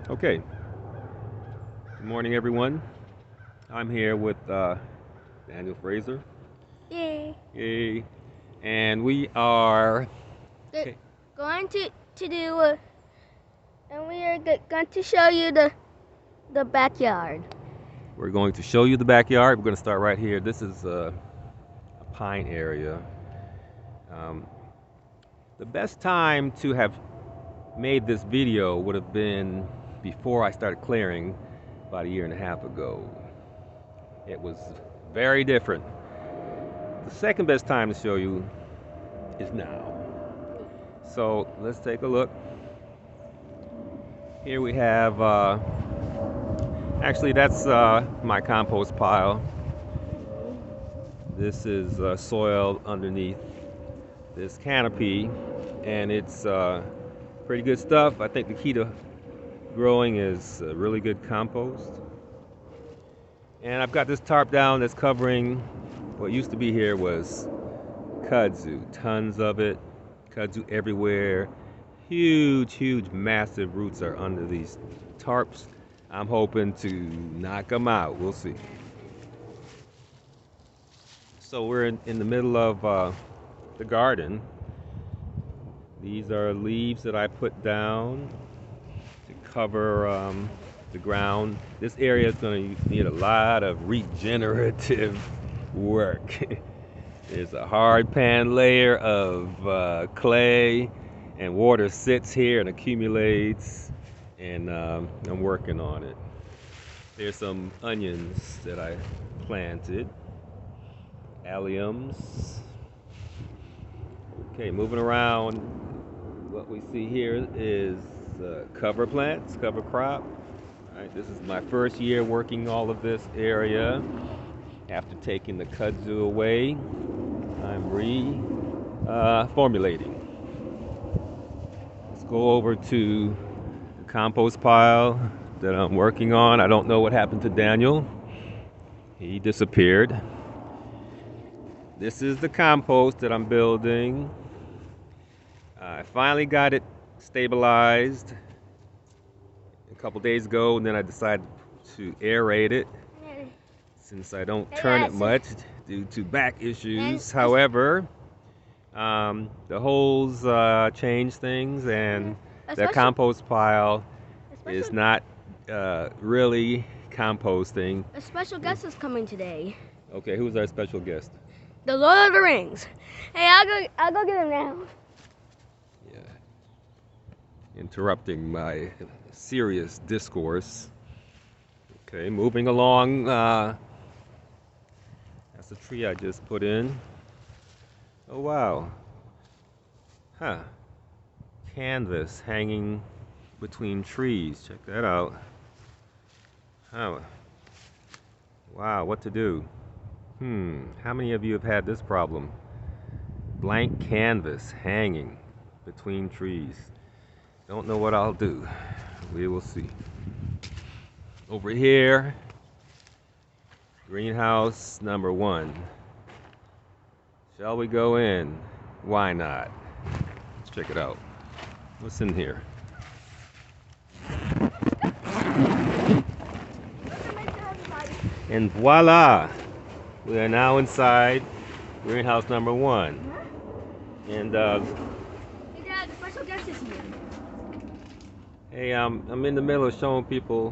Okay, good morning, everyone. I'm here with Daniel Fraser. Yay. Yay. And we are. Go- Okay, Going to do and we are going to show you the backyard. we're going to show you the backyard. We're going to start right here. This is a pine area. Um, the best time to have made this video would have been before I started clearing about a year and a half ago. It was very different. The second best time to show you is now. So let's take a look. Here we have, actually, that's my compost pile. This is soil underneath this canopy, and it's pretty good stuff. I think the key to growing is really good compost. And I've got this tarp down that's covering what used to be here was kudzu, tons of it, kudzu everywhere. Huge, huge, massive roots are under these tarps. I'm hoping to knock them out. We'll see. So we're in the middle of the garden. These are leaves that I put down to cover the ground. This area is going to need a lot of regenerative work. There's a hard pan layer of clay, and water sits here and accumulates, and I'm working on it. There's some onions that I planted, alliums. Okay, moving around, what we see here is cover plants, cover crop. All right, this is my first year working all of this area. After taking the kudzu away, I'm formulating. Let's go over to the compost pile that I'm working on. I don't know what happened to Daniel. He disappeared. This is the compost that I'm building. I finally got it stabilized a couple days ago, and then I decided to aerate it since I don't turn it much due to back issues. However, the holes change things, and the compost pile is not really composting. A special guest is coming today. Okay, who's our special guest? The Lord of the Rings. Hey, I'll go get him now. Yeah. Interrupting my serious discourse. Okay, moving along. That's a tree I just put in. Oh, wow. Huh. Canvas hanging between trees. Check that out. Oh. Wow, what to do? How many of you have had this problem? Blank canvas hanging between trees. Don't know what I'll do. We will see. Over here, greenhouse number 1. Shall we go in? Why not? Let's check it out. What's in here? And voila! We are now inside greenhouse number 1. And Hey, Dad, the special guest is here. hey, I'm in the middle of showing people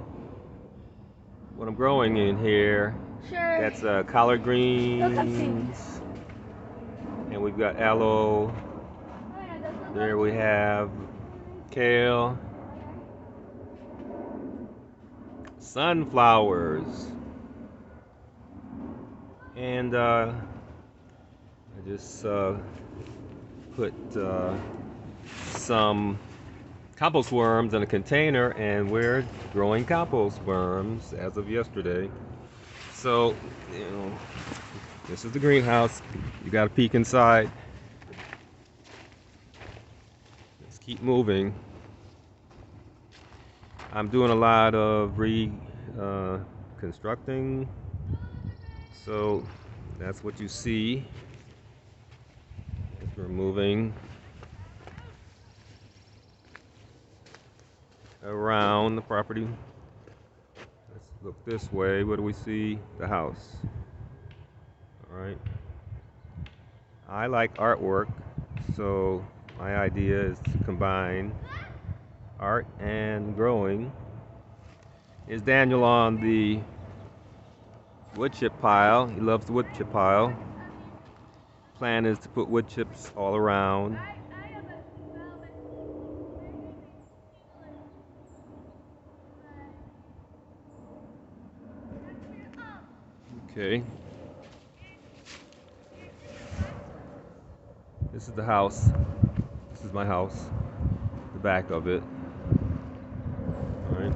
what I'm growing in here. Sure. That's collard greens, and we've got aloe. There we have kale, sunflowers, and I just put some compost worms in a container, and we're growing compost worms as of yesterday. So, this is the greenhouse. You got to peek inside. Let's keep moving. I'm doing a lot of reconstructing. So that's what you see as we're moving. around the property. Let's look this way. What do we see? The house. All right. I like artwork, so my idea is to combine art and growing. Is Daniel on the wood chip pile? He loves the wood chip pile. Plan is to put wood chips all around. Okay. This is the house. This is my house. The back of it. All right.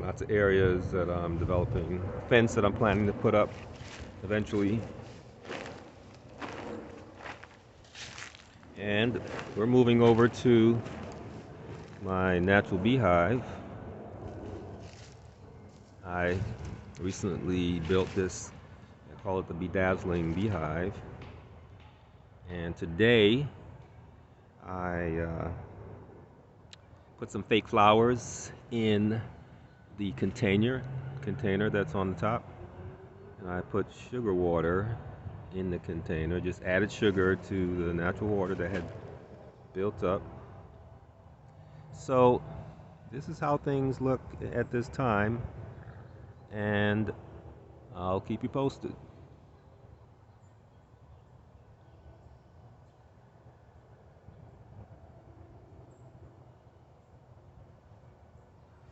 Lots of areas that I'm developing. Fence that I'm planning to put up eventually. And we're moving over to my natural beehive. I recently built this, I call it the Beedazling Beehive. And today I put some fake flowers in the container that's on the top. And I put sugar water in the container, just added sugar to the natural water that had built up. So this is how things look at this time, and I'll keep you posted.